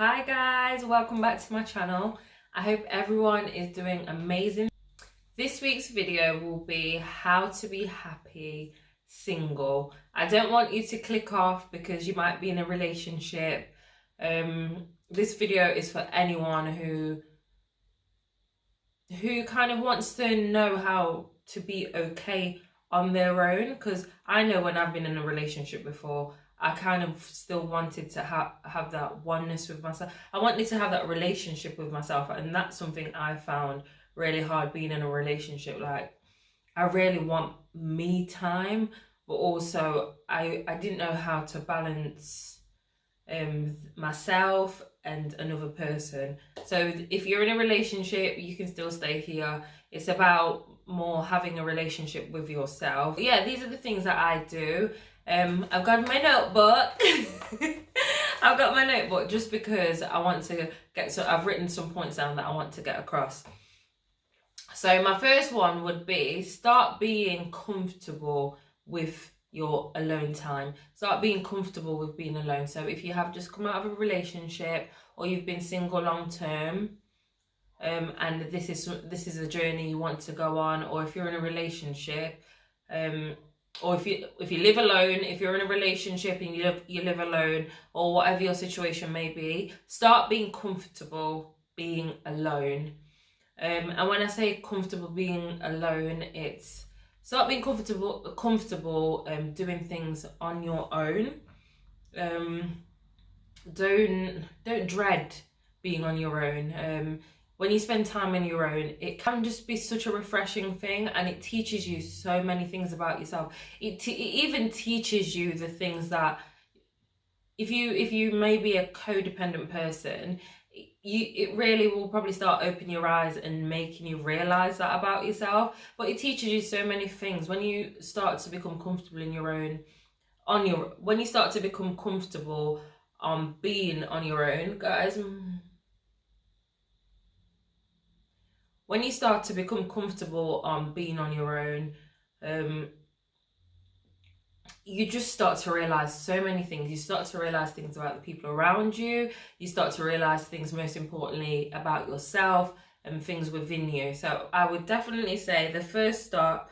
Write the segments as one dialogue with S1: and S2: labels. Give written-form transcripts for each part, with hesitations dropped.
S1: Hi guys, welcome back to my channel. I hope everyone is doing amazing. This week's video will be how to be happy single. I don't want you to click off because you might be in a relationship. This video is for anyone who kind of wants to know how to be okay on their own, because I know when I've been in a relationship before, I kind of still wanted to have that oneness with myself. I wanted to have that relationship with myself, and that's something I found really hard being in a relationship. Like, I really want me time, but also I didn't know how to balance myself and another person. So if you're in a relationship, you can still stay here. It's about more having a relationship with yourself. Yeah, these are the things that I do. I've got my notebook. I've got my notebook just because I want to I've written some points down that I want to get across. So my first one would be start being comfortable with your alone time. Start being comfortable with being alone. So if you have just come out of a relationship, or you've been single long term, and this is a journey you want to go on, or if you're in a relationship, or if you live alone, if you're in a relationship and you live alone, or whatever your situation may be, start being comfortable being alone. And when I say comfortable being alone, it's start being comfortable doing things on your own. Don't dread being on your own. When you spend time on your own, it can just be such a refreshing thing, and it teaches you so many things about yourself. It even teaches you the things that if you may be a codependent person, it really will probably start opening your eyes and making you realize that about yourself. But it teaches you so many things when you start to become comfortable in your own, when you start to become comfortable on being on your own, guys. When you start to become comfortable on being on your own, you just start to realize so many things. You start to realize things about the people around you. You start to realize things, most importantly, about yourself and things within you. So I would definitely say the first step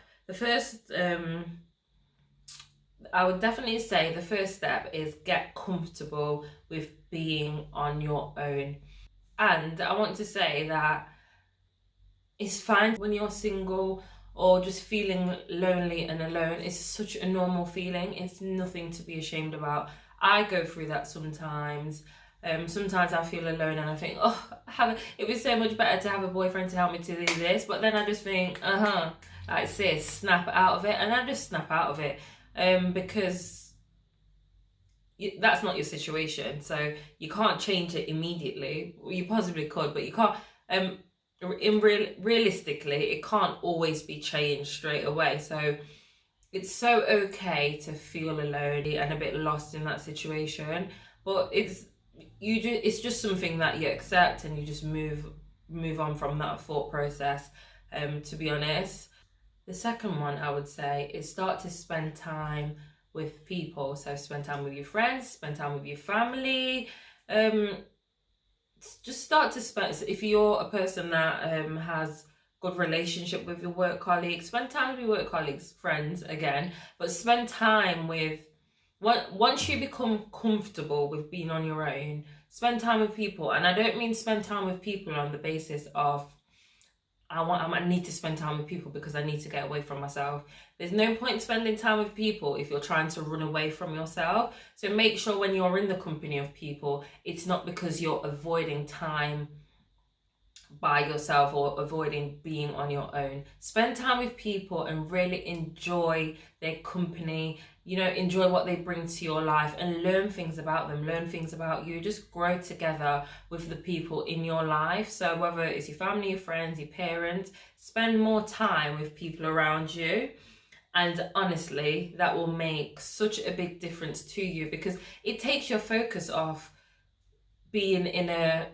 S1: is get comfortable with being on your own. And I want to say that it's fine when you're single or just feeling lonely and alone. It's such a normal feeling. It's nothing to be ashamed about. I go through that sometimes. Sometimes I feel alone and I think, oh, it was so much better to have a boyfriend to help me to do this. But then I just think, like sis, snap out of it. And I just snap out of it because that's not your situation. So you can't change it immediately. You possibly could, but you can't. Realistically, it can't always be changed straight away. So it's so okay to feel alone and a bit lost in that situation, but it's just something that you accept and you just move on from that thought process. To be honest, the second one I would say is start to spend time with people. So spend time with your friends, spend time with your family. Just start to spend, if you're a person that has good relationship with your work colleagues, spend time with your work colleagues, friends again, but spend time with, once you become comfortable with being on your own, spend time with people. And I don't mean spend time with people on the basis of I need to spend time with people because I need to get away from myself. There's no point spending time with people if you're trying to run away from yourself. So make sure when you're in the company of people, it's not because you're avoiding time by yourself or avoiding being on your own. Spend time with people and really enjoy their company. Enjoy what they bring to your life and learn things about them, learn things about you. Just grow together with the people in your life. So whether it's your family, your friends, your parents, spend more time with people around you. And honestly, that will make such a big difference to you because it takes your focus off being in a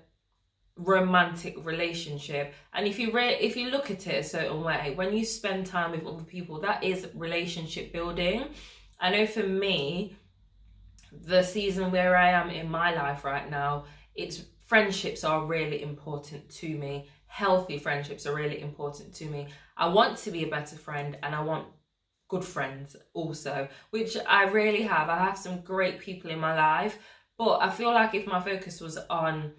S1: romantic relationship. And if you look at it a certain way, when you spend time with other people, that is relationship building. I know for me, the season where I am in my life right now, It's friendships are really important to me. Healthy friendships are really important to me. I want to be a better friend, and I want good friends also, which I really have. I have some great people in my life, but I feel like if my focus was on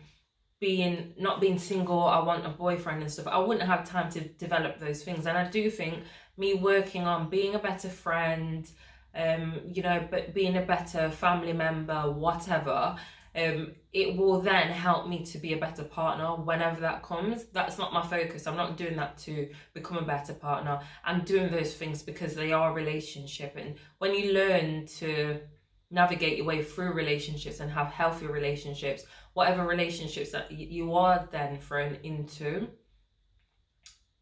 S1: not being single, I want a boyfriend and stuff, I wouldn't have time to develop those things. And I do think me working on being a better friend, but being a better family member, whatever, it will then help me to be a better partner whenever that comes. That's not my focus. I'm not doing that to become a better partner. I'm doing those things because they are a relationship. And when you learn to navigate your way through relationships and have healthy relationships, whatever relationships that you are then thrown into,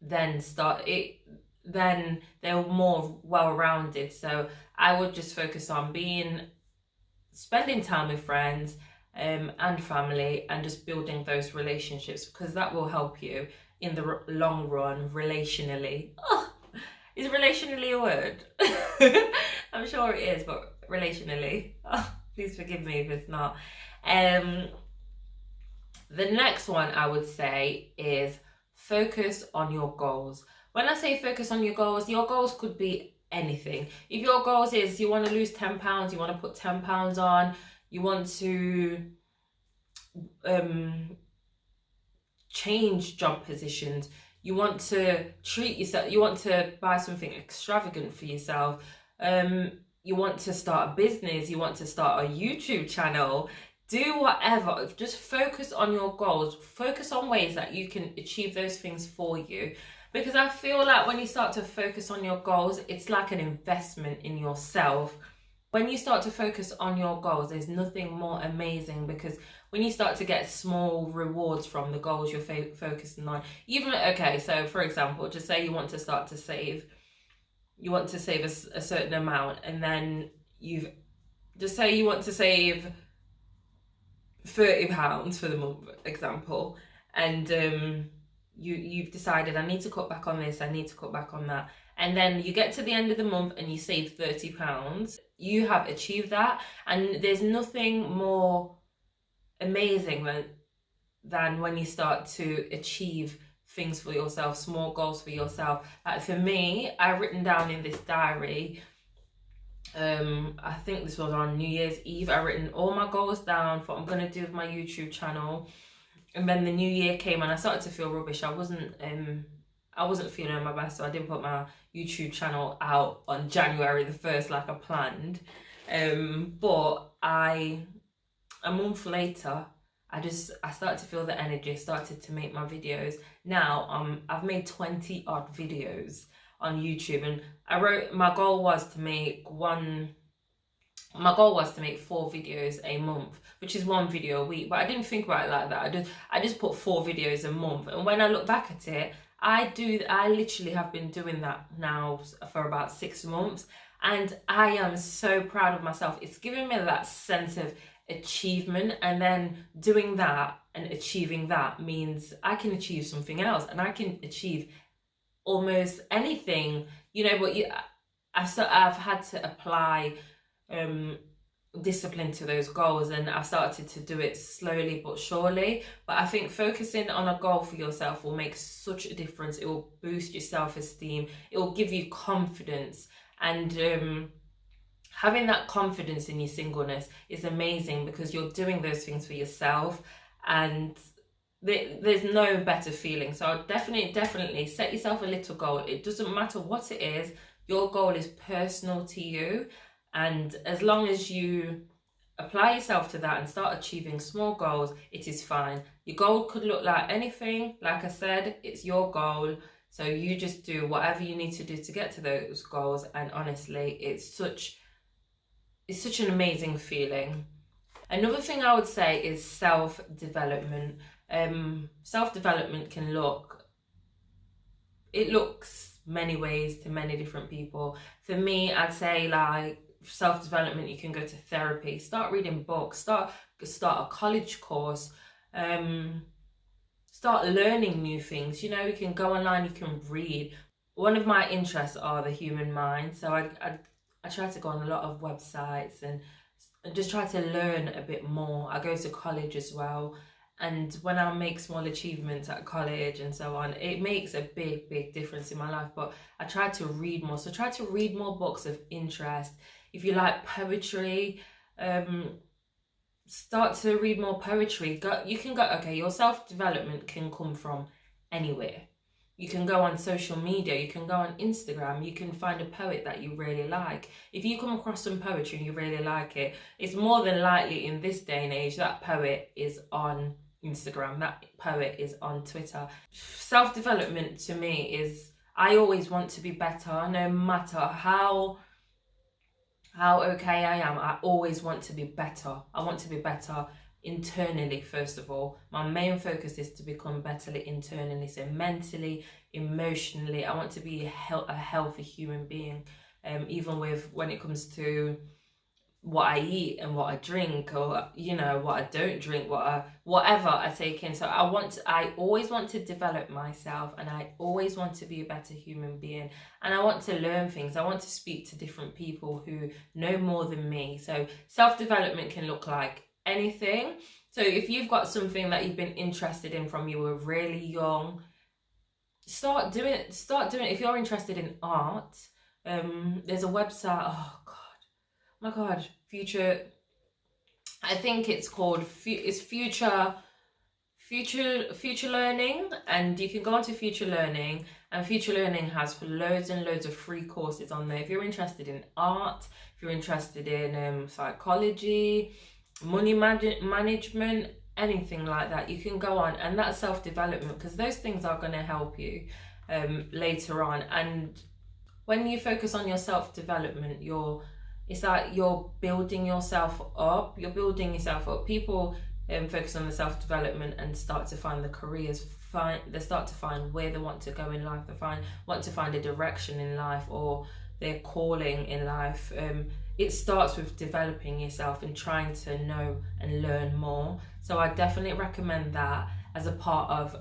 S1: then they're more well-rounded. So I would just focus on spending time with friends and family, and just building those relationships, because that will help you in the long run relationally. Oh, is relationally a word? I'm sure it is, but relationally. Oh, please forgive me if it's not. The next one I would say is focus on your goals. When I say focus on your goals could be anything. If your goals is you want to lose 10 pounds, you want to put 10 pounds on, you want to change job positions, you want to treat yourself, you want to buy something extravagant for yourself, you want to start a business, you want to start a YouTube channel, do whatever. Just focus on your goals. Focus on ways that you can achieve those things for you. Because I feel like when you start to focus on your goals, it's like an investment in yourself. When you start to focus on your goals, there's nothing more amazing, because when you start to get small rewards from the goals you're focusing on, so for example, just say you want to start to save, you want to save a certain amount, and then just say you want to save £30 for the month, example, and you've decided, I need to cut back on this, I need to cut back on that, and then you get to the end of the month and you save £30. You have achieved that, and there's nothing more amazing than when you start to achieve things for yourself, small goals for yourself. Like for me, I've written down in this diary, I think this was on New Year's Eve, I've written all my goals down for what I'm going to do with my YouTube channel. And then the new year came and I started to feel rubbish. I wasn't feeling my best, so I didn't put my YouTube channel out on January the 1st like I planned. But a month later, I started to feel the energy, started to make my videos. Now I've made 20 odd videos on YouTube, and my goal was to make 4 videos a month, which is 1 video a week, but I didn't think about it like that. I just put 4 videos a month, and when I look back at it, I literally have been doing that now for about 6 months, and I am so proud of myself. It's giving me that sense of achievement, and then doing that and achieving that means I can achieve something else, and I can achieve almost anything, but I've had to apply discipline to those goals, and I've started to do it slowly but surely. But I think focusing on a goal for yourself will make such a difference. It will boost your self-esteem, it will give you confidence, and having that confidence in your singleness is amazing, because you're doing those things for yourself, and there's no better feeling. So I'll definitely set yourself a little goal. It doesn't matter what it is, your goal is personal to you, and as long as you apply yourself to that and start achieving small goals, it is fine. Your goal could look like anything. Like I said, it's your goal, so you just do whatever you need to do to get to those goals. And honestly, it's such an amazing feeling. Another thing I would say is self-development. Self-development looks many ways to many different people. For me, I'd say like self-development, you can go to therapy, start reading books, start a college course, start learning new things. You can go online, you can read. One of my interests are the human mind, so I try to go on a lot of websites and just try to learn a bit more. I go to college as well, and when I make small achievements at college and so on, it makes a big difference in my life. But I try to read more, so try to read more books of interest. If you like poetry, start to read more poetry. You can go, okay, your self-development can come from anywhere. You can go on social media, you can go on Instagram, you can find a poet that you really like. If you come across some poetry and you really like it, it's more than likely in this day and age that poet is on Instagram, that poet is on Twitter. Self-development to me is, I always want to be better, no matter how okay I am. I always want to be better. I want to be better internally, first of all. My main focus is to become better internally, so mentally, emotionally. I want to be a healthy human being, even with when it comes to what I eat and what I drink, or what I don't drink, whatever I take in. So I always want to develop myself, and I always want to be a better human being, and I want to learn things. I want to speak to different people who know more than me. So self-development can look like anything. So if you've got something that you've been interested in from you were really young, start doing it. If you're interested in art, there's a website, my God, Future, I think it's called, it's Future Learning, and you can go onto Future Learning, and Future Learning has loads and loads of free courses on there. If you're interested in art, if you're interested in psychology, money management, anything like that, you can go on, and that's self-development, because those things are going to help you later on. And when you focus on your self-development, it's like you're building yourself up. People focus on the self-development and start to find the careers. They start to find where they want to go in life. Want to find a direction in life, or their calling in life. It starts with developing yourself and trying to know and learn more. So I definitely recommend that as a part of,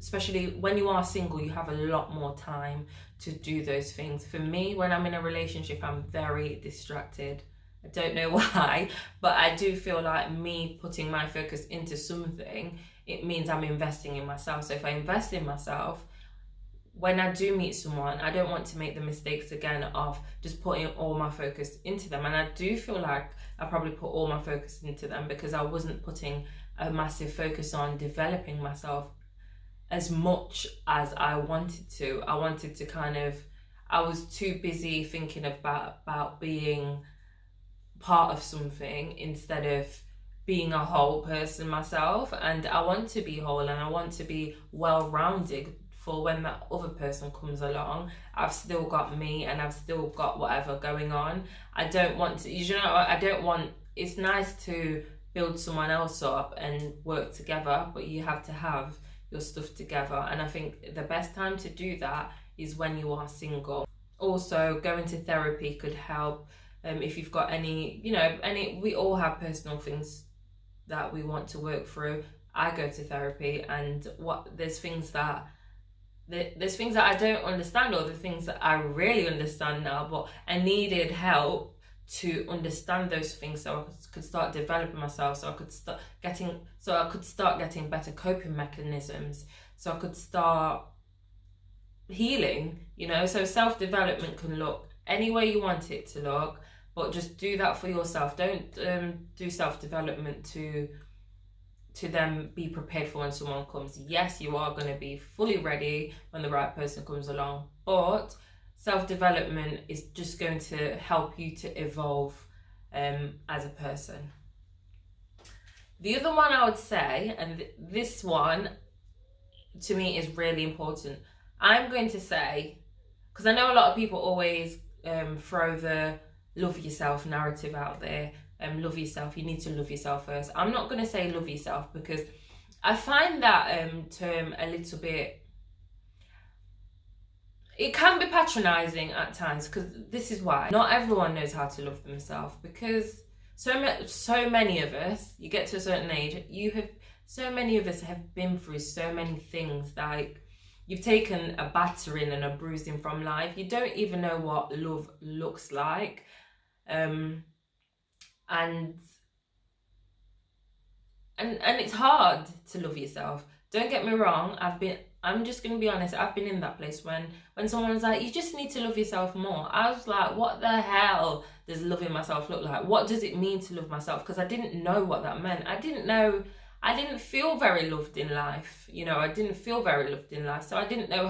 S1: especially when you are single, you have a lot more time to do those things. For me, when I'm in a relationship, I'm very distracted. I don't know why, but I do feel like me putting my focus into something, it means I'm investing in myself. So if I invest in myself, when I do meet someone, I don't want to make the mistakes again of just putting all my focus into them. And I do feel like I probably put all my focus into them because I wasn't putting a massive focus on developing myself as much as I wanted to. I was too busy thinking about being part of something instead of being a whole person myself. And I want to be whole, and I want to be well-rounded for when that other person comes along. I've still got me, and I've still got whatever going on. I don't want to, it's nice to build someone else up and work together, but you have to have your stuff together. And I think the best time to do that is when you are single. Also, going to therapy could help. If you've got we all have personal things that we want to work through. I go to therapy, and there's things that I don't understand, or the things that I really understand now, but I needed help to understand those things so I could start developing myself, so I could start getting better coping mechanisms, so I could start healing, so self-development can look any way you want it to look, but just do that for yourself. Don't do self-development to then be prepared for when someone comes. Yes, you are going to be fully ready when the right person comes along, but self-development is just going to help you to evolve as a person. The other one I would say, and this one to me is really important, I'm going to say, because I know a lot of people always throw the love yourself narrative out there. Love yourself, you need to love yourself first. I'm not going to say love yourself, because I find that term a little bit, it can be patronizing at times, because this is why not everyone knows how to love themselves, because so many of us, you get to a certain age, so many of us have been through so many things, like you've taken a battering and a bruising from life. You don't even know what love looks like. and it's hard to love yourself. Don't get me wrong, I'm just gonna be honest, I've been in that place when someone was like, you just need to love yourself more. I was like, what the hell does loving myself look like? What does it mean to love myself? Because I didn't know what that meant. I didn't feel very loved in life. You know, I didn't feel very loved in life. So I didn't know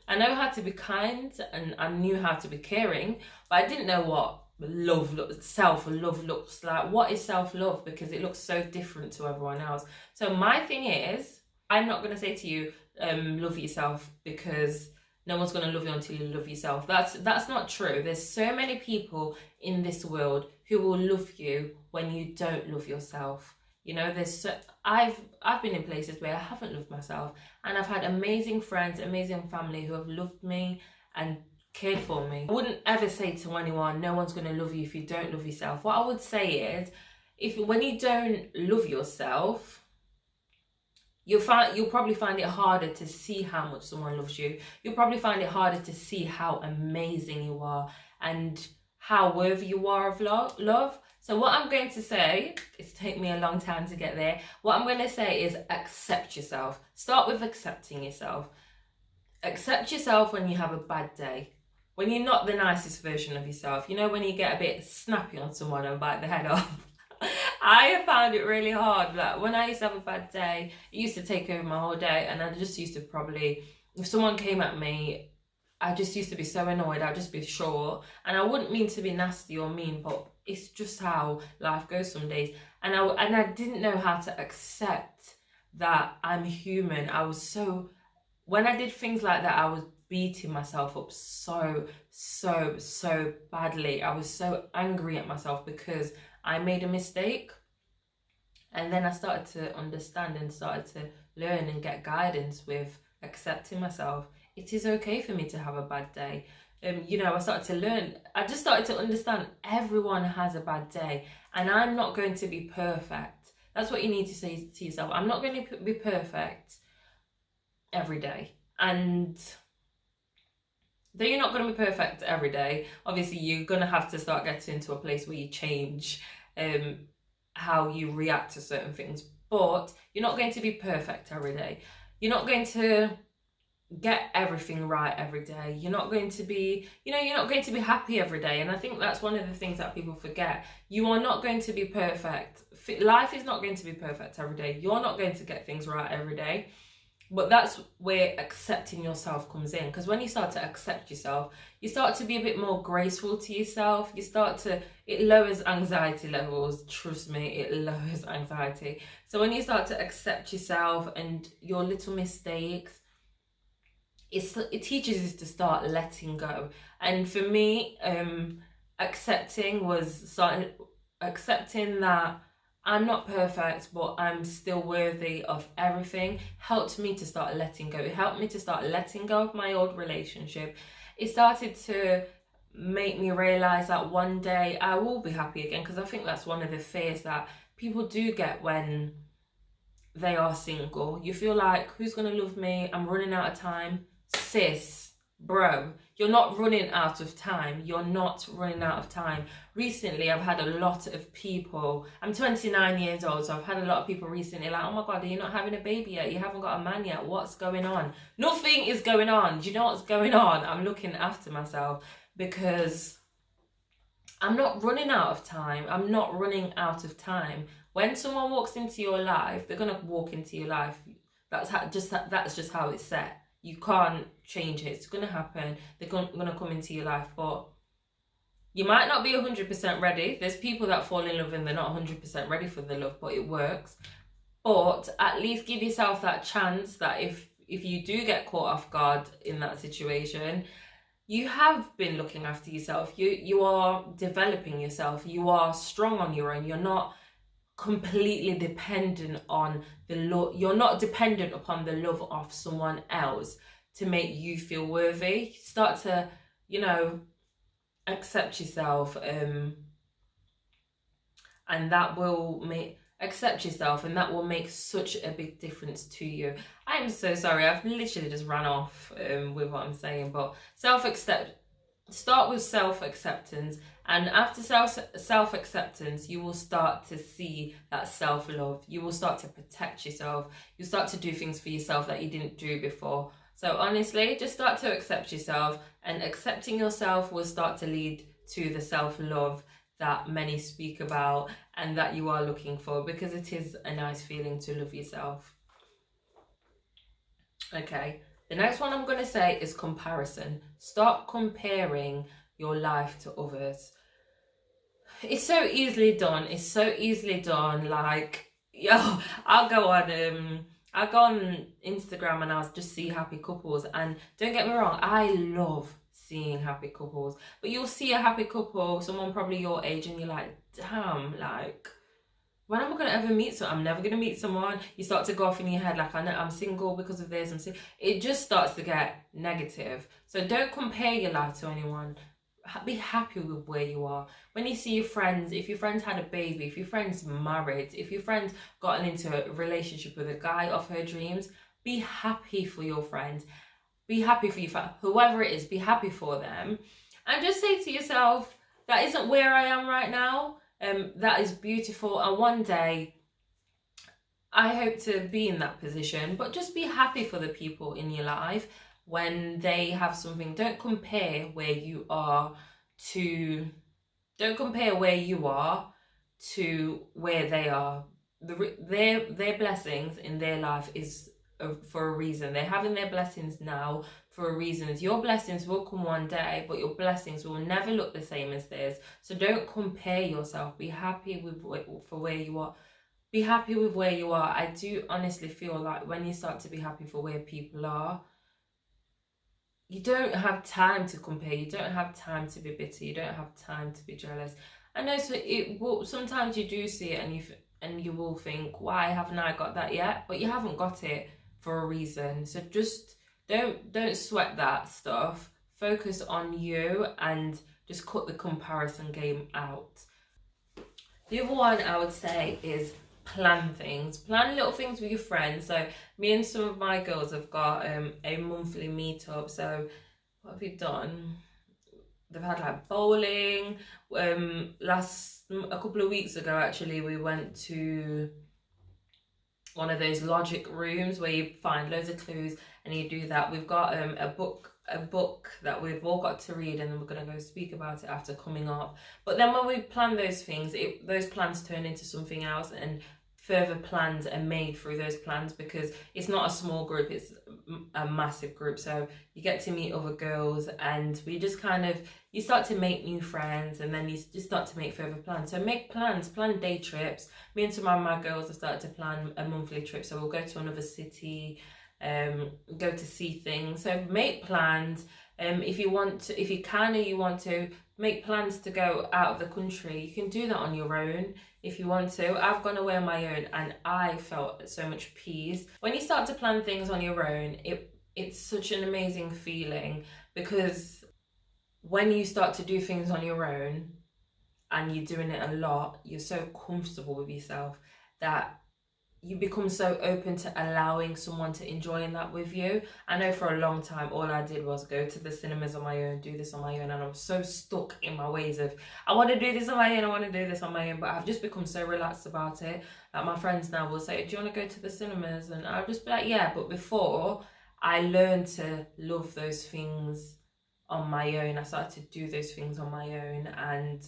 S1: I know how to be kind, and I knew how to be caring, but I didn't know what self-love looks like. What is self-love? Because it looks so different to everyone else. So my thing is, I'm not going to say to you, love yourself, because no one's going to love you until you love yourself. That's not true. There's so many people in this world who will love you when you don't love yourself. You know, I've been in places where I haven't loved myself, and I've had amazing friends, amazing family who have loved me and cared for me. I wouldn't ever say to anyone, no one's going to love you if you don't love yourself. What I would say is, when you don't love yourself, you'll probably find it harder to see how much someone loves you. You'll probably find it harder to see how amazing you are and how worthy you are of love. So what I'm going to say, it's taken me a long time to get there. What I'm going to say is accept yourself. Start with accepting yourself. Accept yourself when you have a bad day. When you're not the nicest version of yourself. You know, when you get a bit snappy on someone and bite the head off. I have found it really hard. Like, when I used to have a bad day, it used to take over my whole day, and I just used to probably, if someone came at me, I just used to be so annoyed. I'd just be short, and I wouldn't mean to be nasty or mean, but it's just how life goes some days. And I didn't know how to accept that I'm human. When I did things like that, I was beating myself up so badly. I was so angry at myself because I made a mistake. And then I started to understand and started to learn and get guidance with accepting myself. It is okay for me to have a bad day. You know, I started to learn. I just started to understand everyone has a bad day, and I'm not going to be perfect. That's what you need to say to yourself. I'm not going to be perfect every day. And though you're not going to be perfect every day, obviously you're going to have to start getting to a place where you change how you react to certain things. But you're not going to be perfect every day. You're not going to get everything right every day. You're not going to be, you're not going to be happy every day. And I think that's one of the things that people forget. You are not going to be perfect. Life is not going to be perfect every day. You're not going to get things right every day. But that's where accepting yourself comes in. Because when you start to accept yourself, you start to be a bit more graceful to yourself. It lowers anxiety levels. Trust me, it lowers anxiety. So when you start to accept yourself and your little mistakes, it teaches us to start letting go. And for me, accepting that I'm not perfect, but I'm still worthy of everything, helped me to start letting go. It helped me to start letting go of my old relationship. It started to make me realize that one day I will be happy again, because I think that's one of the fears that people do get when they are single. You feel like, who's going to love me? I'm running out of time. Sis, bro, you're not running out of time. You're not running out of time. Recently, I've had a lot of people, I'm 29 years old, so I've had a lot of people recently like, oh my God, are you not having a baby yet? You haven't got a man yet. What's going on? Nothing is going on. Do you know what's going on? I'm looking after myself because I'm not running out of time. I'm not running out of time. When someone walks into your life, they're going to walk into your life. That's just how it's set. You can't change it. It's going to happen. They're going to come into your life. But you might not be 100% ready. There's people that fall in love and they're not 100% ready for the love, but it works. But at least give yourself that chance that if you do get caught off guard in that situation, you have been looking after yourself. You are developing yourself. You are strong on your own. You're not completely dependent on the love. You're not dependent upon the love of someone else to make you feel worthy. Start to, accept yourself, and that will make such a big difference to you. I'm so sorry, I've literally just ran off with what I'm saying, but start with self-acceptance, and after self-acceptance you will start to see that self-love. You will start to protect yourself. You start to do things for yourself that you didn't do before. So honestly, just start to accept yourself, and accepting yourself will start to lead to the self-love that many speak about and that you are looking for, because it is a nice feeling to love yourself. Okay, the next one I'm going to say is comparison. Stop comparing your life to others. It's so easily done. It's so easily done. Like, yo, I'll go on Instagram and I'll just see happy couples. And don't get me wrong, I love seeing happy couples. But you'll see a happy couple, someone probably your age, and you're like, damn, like, when am I going to ever meet someone? I'm never going to meet someone. You start to go off in your head like, I know I'm single because of this. It just starts to get negative. So don't compare your life to anyone. Be happy with where you are. When you see your friends, if your friends had a baby, if your friend's married, if your friend's gotten into a relationship with a guy of her dreams, be happy for your friend. Be happy for whoever it is, be happy for them. And just say to yourself, that isn't where I am right now. That is beautiful, and one day I hope to be in that position. But just be happy for the people in your life when they have something. Don't compare where you are to where they are. Their blessings in their life is for a reason. They're having their blessings now for a reason. Your blessings will come one day, but your blessings will never look the same as theirs. So don't compare yourself. Be happy with for where you are. Be happy with where you are. I do honestly feel like when you start to be happy for where people are, you don't have time to compare. You don't have time to be bitter. You don't have time to be jealous. I know, so it will, sometimes you do see it and you will think, why haven't I got that yet? But you haven't got it for a reason. So just don't sweat that stuff. Focus on you and just cut the comparison game out. The other one I would say is plan things. Plan little things with your friends. So me and some of my girls have got a monthly meetup. So what have we done? They've had like bowling. A couple of weeks ago, actually, we went to one of those logic rooms where you find loads of clues and you do that. We've got a book that we've all got to read, and then we're going to go speak about it after coming up. But then when we plan those things, those plans turn into something else, and further plans are made through those plans, because it's not a small group, it's a massive group. So you get to meet other girls, and we just you start to make new friends, and then you just start to make further plans. So make plans, plan day trips. Me and some of my girls have started to plan a monthly trip, so we'll go to another city, go to see things. So make plans. If you want to make plans to go out of the country, you can do that on your own if you want to. I've gone away on my own and I felt so much peace. When you start to plan things on your own, it's such an amazing feeling, because when you start to do things on your own and you're doing it a lot, you're so comfortable with yourself that you become so open to allowing someone to enjoy that with you. I know for a long time, all I did was go to the cinemas on my own, do this on my own, and I'm so stuck in my ways of, I want to do this on my own, I want to do this on my own, but I've just become so relaxed about it. Like my friends now will say, do you want to go to the cinemas? And I'll just be like, yeah. But before, I learned to love those things on my own. I started to do those things on my own, and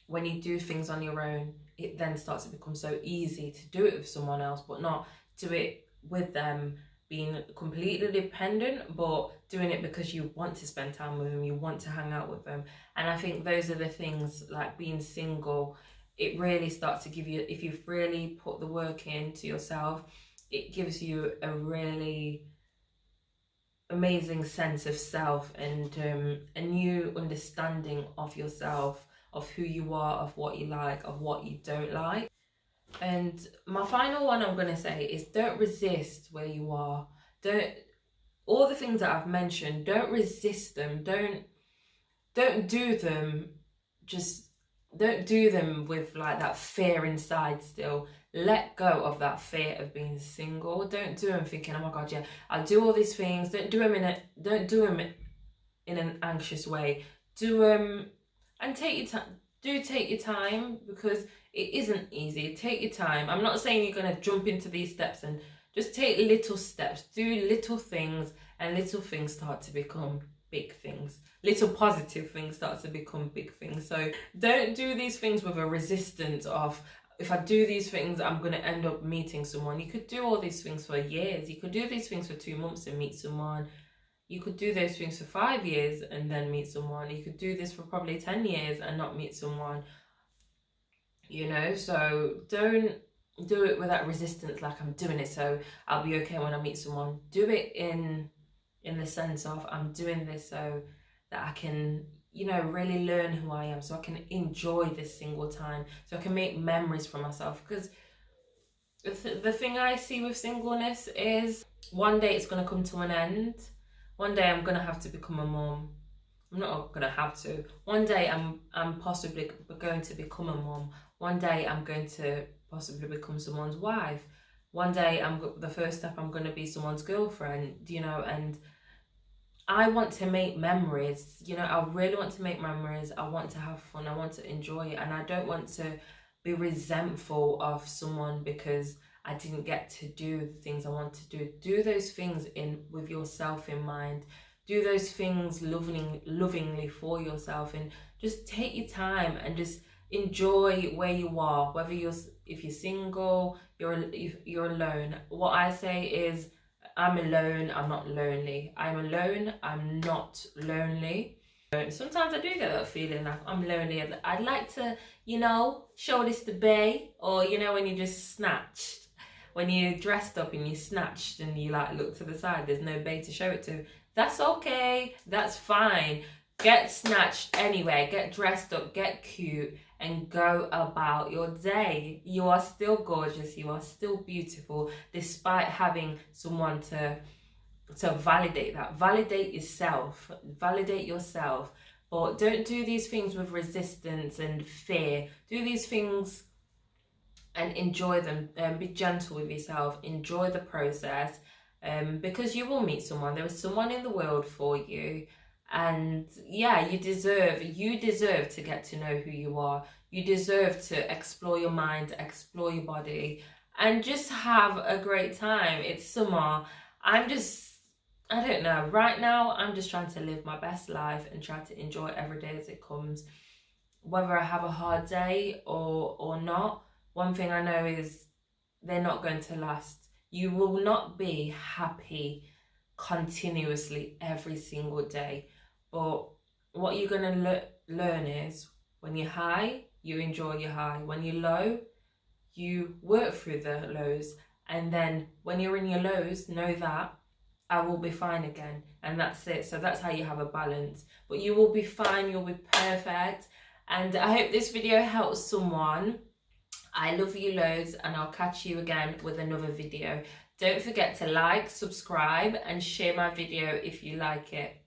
S1: when you do things on your own, it then starts to become so easy to do it with someone else, but not do it with them being completely dependent, but doing it because you want to spend time with them, you want to hang out with them. And I think those are the things, like being single, it really starts to give you, if you've really put the work into yourself, it gives you a really amazing sense of self and a new understanding of yourself, of who you are, of what you like, of what you don't like. And my final one I'm going to say is, don't resist where you are. All the things that I've mentioned, don't resist them. Don't do them. Just don't do them with like that fear inside still. Let go of that fear of being single. Don't do them thinking, oh my God, yeah, I'll do all these things. Don't do them in an anxious way. And take your time. Do take your time, because it isn't easy. Take your time. I'm not saying you're going to jump into these steps, and just take little steps. Do little things, and little things start to become big things. Little positive things start to become big things. So don't do these things with a resistance of, if I do these things, I'm going to end up meeting someone. You could do all these things for years. You could do these things for 2 months and meet someone. You could do those things for 5 years and then meet someone. You could do this for probably 10 years and not meet someone. You know, so don't do it with that resistance, like I'm doing it so I'll be okay when I meet someone. Do it in the sense of, I'm doing this so that I can, you know, really learn who I am, so I can enjoy this single time, so I can make memories for myself. Because the thing I see with singleness is, one day it's going to come to an end. One day I'm going to have to become a mom. I'm not going to have to. One day I'm possibly going to become a mom. One day I'm going to possibly become someone's wife. One day the first step, I'm going to be someone's girlfriend, you know, and I want to make memories, you know. I really want to make memories. I want to have fun. I want to enjoy it. And I don't want to be resentful of someone because I didn't get to do the things I want to do. Do those things with yourself in mind. Do those things lovingly for yourself, and just take your time and just enjoy where you are. Whether if you're single, you're alone. What I say is, I'm alone, I'm not lonely. I'm alone, I'm not lonely. Sometimes I do get that feeling like I'm lonely. I'd like to, you know, show this to bae, or, you know, when you just snatched. When you're dressed up and you snatched and you like look to the side, there's no bae to show it to. That's okay, that's fine. Get snatched anyway, get dressed up, get cute, and go about your day. You are still gorgeous, you are still beautiful, despite having someone to validate that. Validate yourself, but don't do these things with resistance and fear. Do these things and enjoy them, be gentle with yourself, enjoy the process, because you will meet someone. There is someone in the world for you, and yeah, you deserve to get to know who you are. You deserve to explore your mind, explore your body, and just have a great time. It's summer. I don't know, right now I'm just trying to live my best life and try to enjoy every day as it comes, whether I have a hard day or not. One thing I know is they're not going to last. You will not be happy continuously every single day. But what you're going to learn is, when you're high, you enjoy your high. When you're low, you work through the lows. And then when you're in your lows, know that I will be fine again. And that's it. So that's how you have a balance. But you will be fine. You'll be perfect. And I hope this video helps someone. I love you loads, and I'll catch you again with another video. Don't forget to like, subscribe, and share my video if you like it.